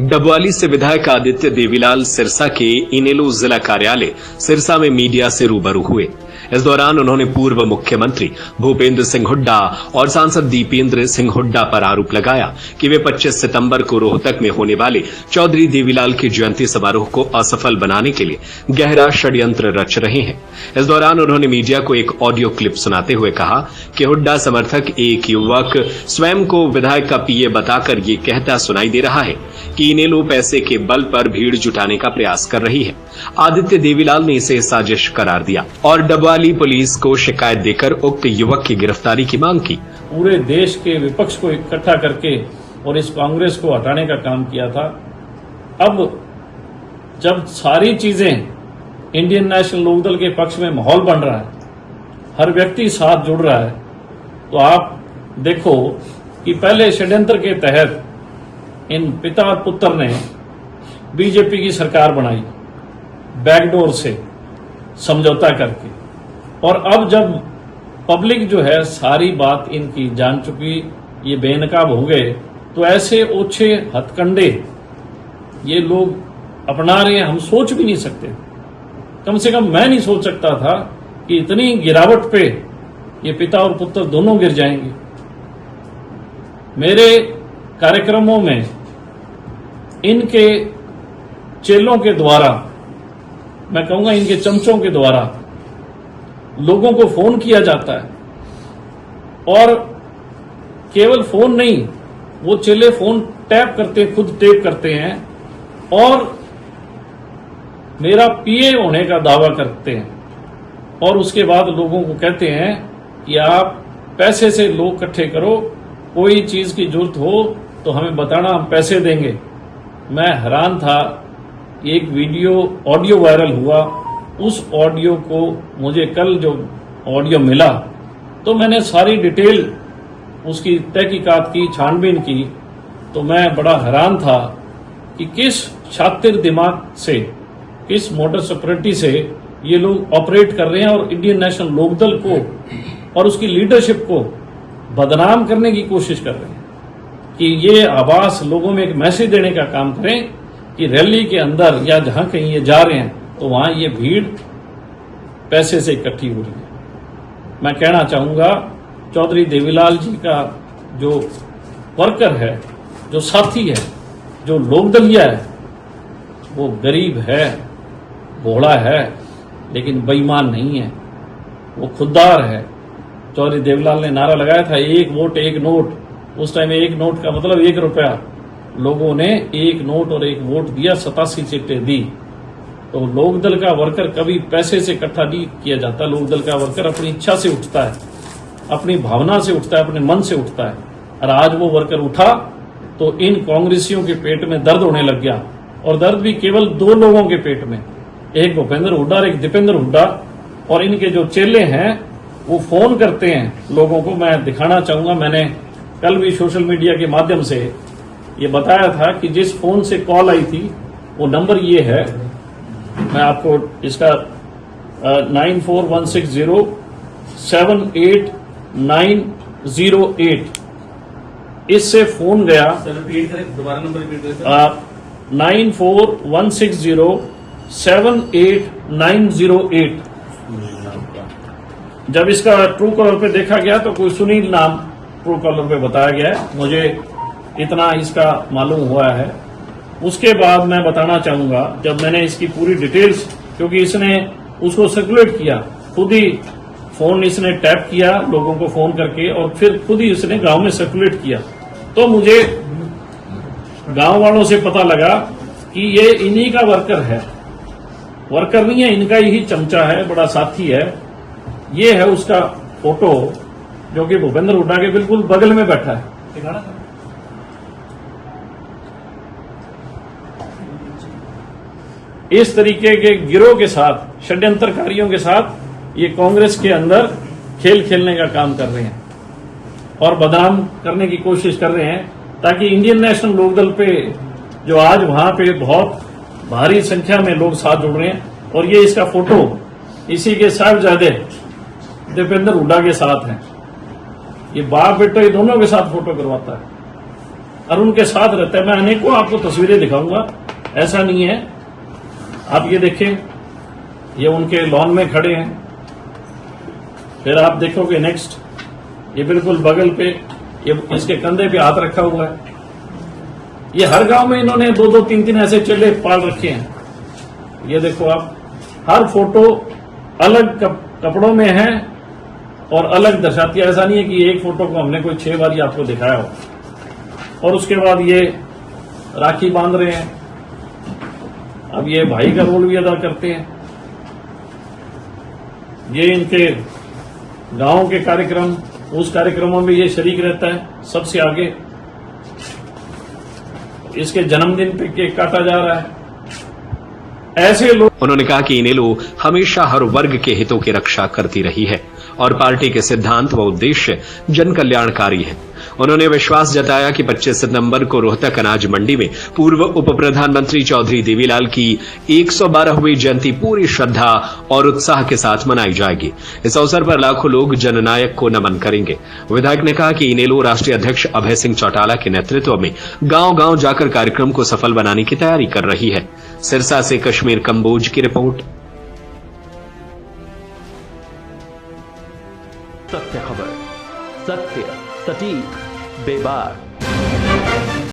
डबवाली से विधायक आदित्य देवीलाल सिरसा के इनेलो जिला कार्यालय सिरसा में मीडिया से रूबरू हुए। इस दौरान उन्होंने पूर्व मुख्यमंत्री भूपेंद्र सिंह हुड्डा और सांसद दीपेंद्र सिंह हुड्डा पर आरोप लगाया कि वे 25 सितंबर को रोहतक में होने वाले चौधरी देवीलाल की जयंती समारोह को असफल बनाने के लिए गहरा षड्यंत्र रच रहे हैं। इस दौरान उन्होंने मीडिया को एक ऑडियो क्लिप सुनाते हुए कहा कि हुड्डा समर्थक एक युवक स्वयं को विधायक का पीए बताकर ये कहता सुनाई दे रहा है कि इनेलो पैसे के बल पर भीड़ जुटाने का प्रयास कर रही है। आदित्य देवीलाल ने इसे साजिश करार दिया और डबवाली पुलिस को शिकायत देकर उक्त युवक की गिरफ्तारी की मांग की। पूरे देश के विपक्ष को इकट्ठा करके और इस कांग्रेस को हटाने का काम किया था। अब जब सारी चीजें इंडियन नेशनल लोकदल के पक्ष में माहौल बन रहा है, हर व्यक्ति साथ जुड़ रहा है, तो आप देखो कि पहले षड्यंत्र के तहत इन पिता और पुत्र ने बीजेपी की सरकार बनाई बैकडोर से समझौता करके, और अब जब पब्लिक जो है सारी बात इनकी जान चुकी, ये बेनकाब हो गए, तो ऐसे ओछे हथकंडे ये लोग अपना रहे हैं। हम सोच भी नहीं सकते, कम से कम मैं नहीं सोच सकता था कि इतनी गिरावट पे ये पिता और पुत्र दोनों गिर जाएंगे। मेरे कार्यक्रमों में इनके चेलों के द्वारा, मैं कहूंगा इनके चमचों के द्वारा लोगों को फोन किया जाता है, और केवल फोन नहीं, वो चेले फोन टैप करते हैं, खुद टेप करते हैं और मेरा पीए होने का दावा करते हैं, और उसके बाद लोगों को कहते हैं कि आप पैसे से लोग इकट्ठे करो, कोई चीज की जरूरत हो तो हमें बताना, हम पैसे देंगे। मैं हैरान था, एक वीडियो ऑडियो वायरल हुआ, उस ऑडियो को मुझे कल जो ऑडियो मिला तो मैंने सारी डिटेल उसकी तहकीकात की, छानबीन की, तो मैं बड़ा हैरान था कि किस शातिर दिमाग से, किस मोटस ऑपरेटी से ये लोग ऑपरेट कर रहे हैं और इंडियन नेशनल लोकदल को और उसकी लीडरशिप को बदनाम करने की कोशिश कर रहे हैं कि ये आवाज लोगों में एक मैसेज देने का काम करें कि रैली के अंदर या जहां कहीं ये जा रहे हैं तो वहां ये भीड़ पैसे से इकट्ठी हो रही है। मैं कहना चाहूंगा, चौधरी देवीलाल जी का जो वर्कर है, जो साथी है, जो लोकदलीय है, वो गरीब है, भोला है, लेकिन बेईमान नहीं है, वो खुददार है। चौधरी देवीलाल ने नारा लगाया था, एक वोट एक नोट। उस टाइम एक नोट का मतलब 1 रुपया। लोगों ने एक नोट और एक वोट दिया, 87 सीटें दी। तो लोकदल का वर्कर कभी पैसे से इकट्ठा नहीं किया जाता। लोकदल का वर्कर अपनी इच्छा से उठता है, अपनी भावना से उठता है, अपने मन से उठता है। और आज वो वर्कर उठा तो इन कांग्रेसियों के पेट में दर्द होने लग गया, और दर्द भी केवल 2 लोगों के पेट में, एक भूपेंद्र हुड्डा और एक दीपेंद्र हुड्डा। और इनके जो चेले हैं वो फोन करते हैं लोगों को। मैं दिखाना चाहूंगा, मैंने कल भी सोशल मीडिया के माध्यम से ये बताया था कि जिस फोन से कॉल आई थी वो नंबर ये है, मैं आपको इसका 9416078908 इससे फोन गया। दोबारा नंबर रिपीट करें। 9416078908। जब इसका ट्रू कॉलर पे देखा गया तो कोई सुनील नाम ट्रू कॉलर पे बताया गया है, मुझे इतना इसका मालूम हुआ है। उसके बाद मैं बताना चाहूंगा, जब मैंने इसकी पूरी डिटेल्स, क्योंकि इसने उसको सर्कुलेट किया, खुद ही फोन इसने टैप किया लोगों को फोन करके, और फिर खुद ही इसने गांव में सर्कुलेट किया, तो मुझे गांव वालों से पता लगा कि ये इन्हीं का वर्कर है। वर्कर नहीं है, इनका ही चमचा है, बड़ा साथी है। ये है उसका फोटो जो कि भूपेंद्र हुड्डा के बिल्कुल बगल में बैठा है। इस तरीके के गिरोह के साथ, षड्यंत्रकारियों के साथ ये कांग्रेस के अंदर खेल खेलने का काम कर रहे हैं और बदनाम करने की कोशिश कर रहे हैं, ताकि इंडियन नेशनल लोकदल पे जो आज वहां पे बहुत भारी संख्या में लोग साथ जुड़ रहे हैं। और ये इसका फोटो इसी के साहिबजादे दीपेंद्र हुड्डा के साथ है। ये बाप बेटा ये दोनों के साथ फोटो करवाता है। और उनके साथ रहता है। मैं अनेकों आपको तस्वीरें दिखाऊंगा, ऐसा नहीं है। आप ये देखें, ये उनके लॉन में खड़े हैं। फिर आप देखोगे नेक्स्ट, ये बिल्कुल बगल पे, ये इसके कंधे पे हाथ रखा हुआ है। ये हर गांव में इन्होंने 2-2, 3-3 ऐसे चेले पाल रखे हैं। ये देखो आप, हर फोटो अलग कपड़ों में है और अलग दर्शाती है। ऐसा नहीं है कि एक फोटो को हमने कोई 6 बार आपको दिखाया हो। और उसके बाद ये राखी बांध रहे हैं। अब ये भाई का रोल भी अदा करते हैं। ये इनके गांव के कार्यक्रम, उस कार्यक्रमों में ये शरीक रहता है सबसे आगे। इसके जन्मदिन पे केक काटा जा रहा है। ऐसे लोग। उन्होंने कहा कि इनेलो हमेशा हर वर्ग के हितों की रक्षा करती रही है और पार्टी के सिद्धांत व उद्देश्य जन कल्याणकारी है। उन्होंने विश्वास जताया कि 25 सितंबर को रोहतक अनाज मंडी में पूर्व उप प्रधानमंत्री चौधरी देवीलाल की 112वीं जयंती पूरी श्रद्धा और उत्साह के साथ मनाई जाएगी। इस अवसर पर लाखों लोग जननायक को नमन करेंगे। विधायक ने कहा कि इनेलो राष्ट्रीय अध्यक्ष अभय सिंह चौटाला के नेतृत्व में गांव-गांव जाकर कार्यक्रम को सफल बनाने की तैयारी कर रही है। सिरसा से कश्मीर कंबोज की रिपोर्ट। सत्य खबर, सत्य, सटीक, बेबाक।